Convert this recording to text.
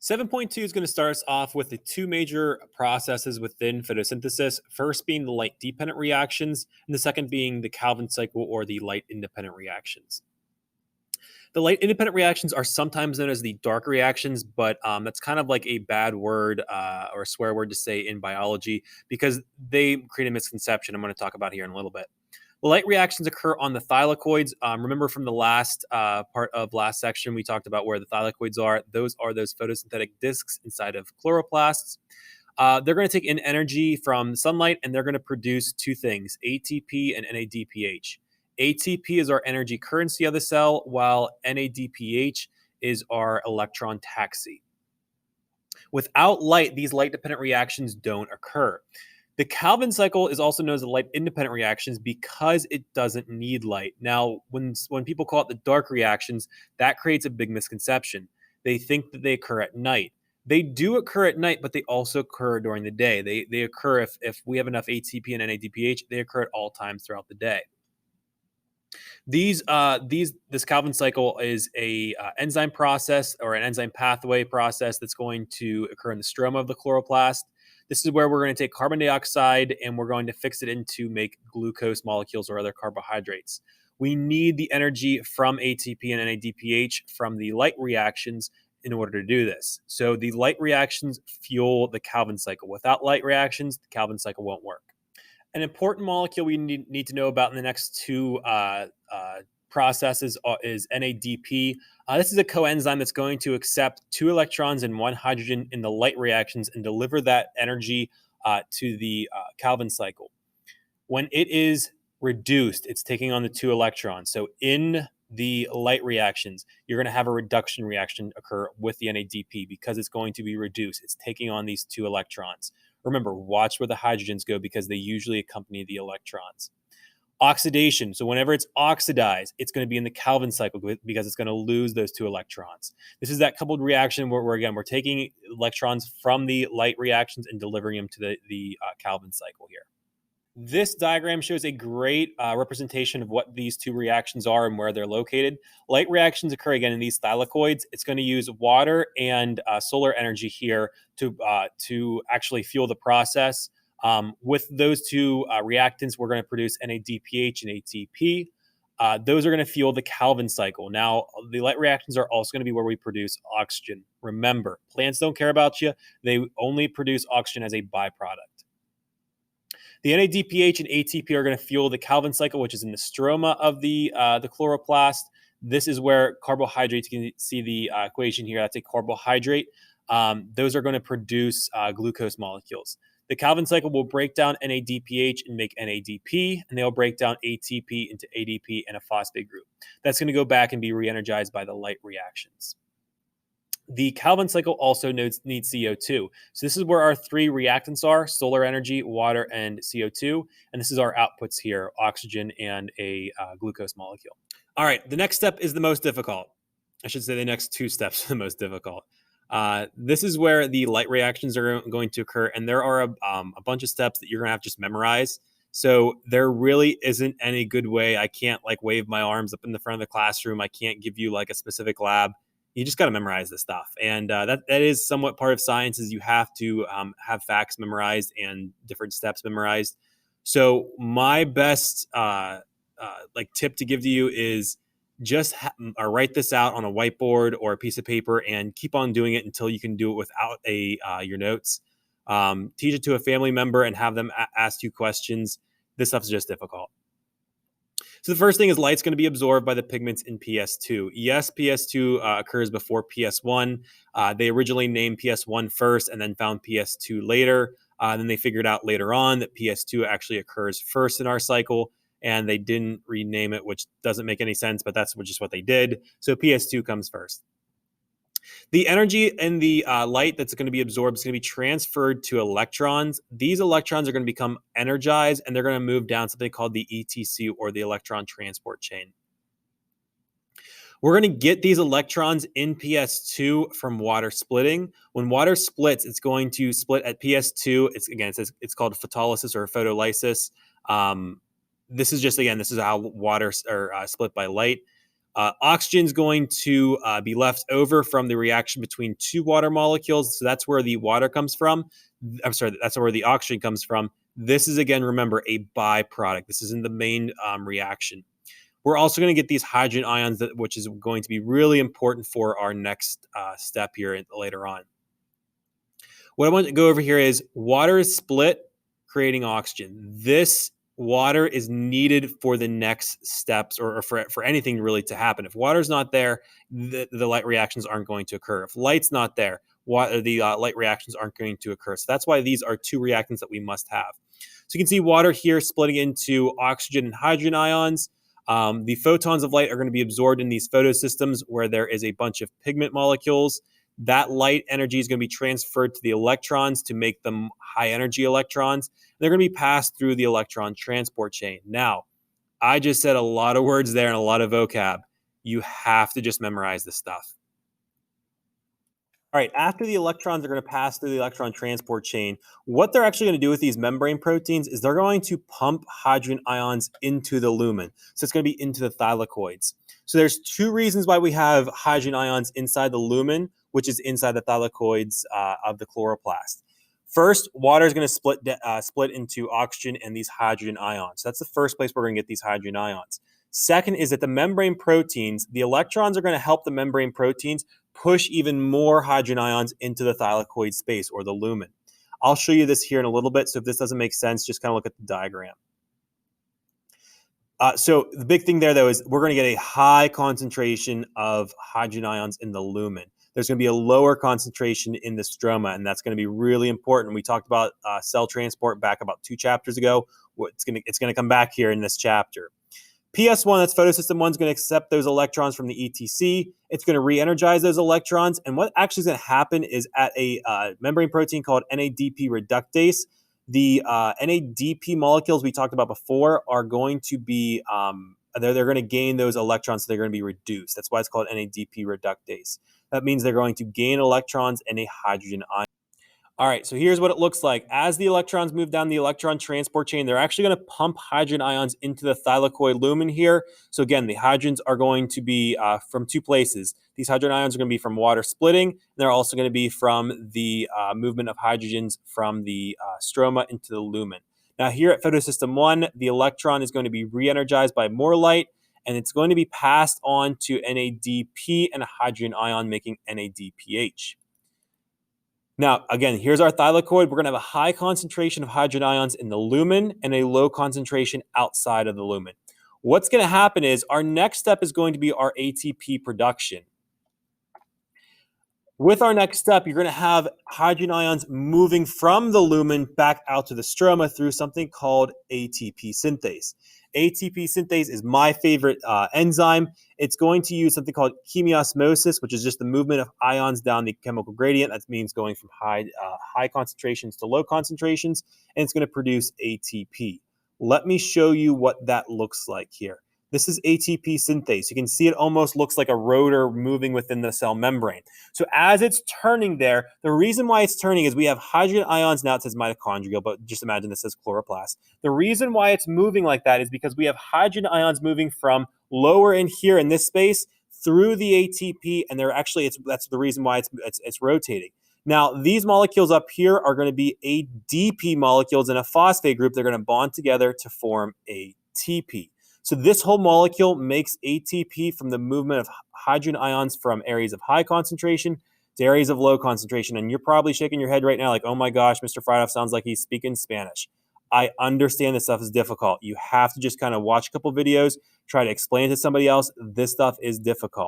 7.2 is going to start us off with the two major processes within photosynthesis. First being the light dependent reactions, and the second being the Calvin cycle or the light independent reactions. The light independent reactions are sometimes known as the dark reactions, but that's kind of like a bad word or a swear word to say in biology because they create a misconception I'm going to talk about here in a little bit. The light reactions occur on the thylakoids. Remember from the last part of last section, we talked about where the thylakoids are. Those are those photosynthetic discs inside of chloroplasts. They're going to take in energy from sunlight and they're going to produce two things, ATP and NADPH. ATP is our energy currency of the cell, while NADPH is our electron taxi. Without light, these light-dependent reactions don't occur. The Calvin cycle is also known as the light-independent reactions because it doesn't need light. Now, when people call it the dark reactions, that creates a big misconception. They think that they occur at night. They do occur at night, but they also occur during the day. They occur if we have enough ATP and NADPH, they occur at all times throughout the day. This Calvin cycle is a enzyme process or an enzyme pathway process that's going to occur in the stroma of the chloroplast. This is where we're going to take carbon dioxide and we're going to fix it into make glucose molecules or other carbohydrates. We need the energy from ATP and NADPH from the light reactions in order to do this. So the light reactions fuel the Calvin cycle. Without light reactions, the Calvin cycle won't work. An important molecule we need to know about in the next two processes is NADP. This is a coenzyme that's going to accept 2 electrons and 1 hydrogen in the light reactions and deliver that energy to the Calvin cycle. When it is reduced, it's taking on the 2 electrons. So in the light reactions, you're going to have a reduction reaction occur with the NADP because it's going to be reduced. It's taking on these 2 electrons. Remember, watch where the hydrogens go because they usually accompany the electrons. Oxidation. So whenever it's oxidized, it's going to be in the Calvin cycle because it's going to lose those 2 electrons. This is that coupled reaction where we're taking electrons from the light reactions and delivering them to the Calvin cycle here. This diagram shows a great representation of what these two reactions are and where they're located. Light reactions occur again in these thylakoids. It's going to use water and solar energy here to actually fuel the process. With those two reactants, we're going to produce NADPH and ATP. Those are going to fuel the Calvin cycle. Now, the light reactions are also going to be where we produce oxygen. Remember, plants don't care about you. They only produce oxygen as a byproduct. The NADPH and ATP are going to fuel the Calvin cycle, which is in the stroma of the chloroplast. This is where carbohydrates, you can see the equation here, that's a carbohydrate. Those are going to produce glucose molecules. The Calvin cycle will break down NADPH and make NADP, and they'll break down ATP into ADP and a phosphate group. That's going to go back and be re-energized by the light reactions. The Calvin cycle also needs CO2. So this is where our 3 reactants are, solar energy, water, and CO2. And this is our outputs here, oxygen and a glucose molecule. All right, the next step is the most difficult. I should say the next 2 steps are the most difficult. This is where the light reactions are going to occur. And there are a bunch of steps that you're going to have to just memorize. So there really isn't any good way. I can't wave my arms up in the front of the classroom. I can't give you a specific lab. You just got to memorize this stuff. And that is somewhat part of science is you have to have facts memorized and different steps memorized. So my best tip to give to you is just write this out on a whiteboard or a piece of paper and keep on doing it until you can do it without your notes. Teach it to a family member and have them ask you questions. This stuff is just difficult. So the first thing is light's going to be absorbed by the pigments in PS2. Yes, PS2 occurs before PS1. They originally named PS1 first and then found PS2 later. Then they figured out later on that PS2 actually occurs first in our cycle, and they didn't rename it, which doesn't make any sense, but that's just what they did. So PS2 comes first. The energy in the light that's going to be absorbed is going to be transferred to electrons. These electrons are going to become energized, and they're going to move down something called the ETC, or the electron transport chain. We're going to get these electrons in PS2 from water splitting. When water splits, it's going to split at PS2. It's called photolysis or photolysis. This is how water are split by light. Oxygen's going to be left over from the reaction between two water molecules. So that's where the water comes from. I'm sorry, that's where the oxygen comes from. This is, again, remember, a byproduct. This isn't the main reaction. We're also going to get these hydrogen ions, which is going to be really important for our next step here later on. What I want to go over here is water is split, creating oxygen. This water is needed for the next steps or for anything really to happen. If water's not there, the light reactions aren't going to occur. If light's not there, the light reactions aren't going to occur. So that's why these are two reactants that we must have. So you can see water here splitting into oxygen and hydrogen ions. The photons of light are going to be absorbed in these photosystems where there is a bunch of pigment molecules. That light energy is going to be transferred to the electrons to make them high energy electrons. They're going to be passed through the electron transport chain. Now, I just said a lot of words there and a lot of vocab. You have to just memorize this stuff. All right, after the electrons are going to pass through the electron transport chain, what they're actually going to do with these membrane proteins is they're going to pump hydrogen ions into the lumen. So it's going to be into the thylakoids. So there's two reasons why we have hydrogen ions inside the lumen, which is inside the thylakoids of the chloroplast. First, water is going to split into oxygen and these hydrogen ions. So that's the first place we're going to get these hydrogen ions. Second is that the membrane proteins, the electrons are going to help the membrane proteins push even more hydrogen ions into the thylakoid space or the lumen. I'll show you this here in a little bit. So if this doesn't make sense, just kind of look at the diagram. So the big thing there, though, is we're going to get a high concentration of hydrogen ions in the lumen. There's going to be a lower concentration in the stroma, and that's going to be really important. We talked about cell transport back about 2 chapters ago. It's going to come back here in this chapter. PS1, that's photosystem 1, is going to accept those electrons from the ETC. It's going to re-energize those electrons. And what actually is going to happen is at a membrane protein called Nadp Reductase, the NADP molecules we talked about before are going to be, they're going to gain those electrons, so they're going to be reduced. That's why it's called NADP Reductase. That means they're going to gain electrons and a hydrogen ion. All right, so here's what it looks like. As the electrons move down the electron transport chain, they're actually going to pump hydrogen ions into the thylakoid lumen here. So again, the hydrogens are going to be from 2 places. These hydrogen ions are going to be from water splitting, and they're also going to be from the movement of hydrogens from the stroma into the lumen. Now here at photosystem 1, the electron is going to be re-energized by more light, and it's going to be passed on to NADP and a hydrogen ion, making NADPH. Now, again, here's our thylakoid. We're going to have a high concentration of hydrogen ions in the lumen and a low concentration outside of the lumen. What's going to happen is our next step is going to be our ATP production. With our next step, you're going to have hydrogen ions moving from the lumen back out to the stroma through something called ATP synthase. ATP synthase is my favorite enzyme. It's going to use something called chemiosmosis, which is just the movement of ions down the chemical gradient. That means going from high concentrations to low concentrations, and it's going to produce ATP. Let me show you what that looks like here. This is ATP synthase. You can see it almost looks like a rotor moving within the cell membrane. So as it's turning there, the reason why it's turning is we have hydrogen ions. Now it says mitochondrial, but just imagine this says chloroplast. The reason why it's moving like that is because we have hydrogen ions moving from lower in here in this space through the ATP, and they're actually, that's the reason why it's rotating. Now, these molecules up here are going to be ADP molecules in a phosphate group. They're going to bond together to form ATP. So this whole molecule makes ATP from the movement of hydrogen ions from areas of high concentration to areas of low concentration. And you're probably shaking your head right now like, oh my gosh, Mr. Friedhoff sounds like he's speaking Spanish. I understand this stuff is difficult. You have to just kind of watch a couple videos, try to explain it to somebody else. This stuff is difficult.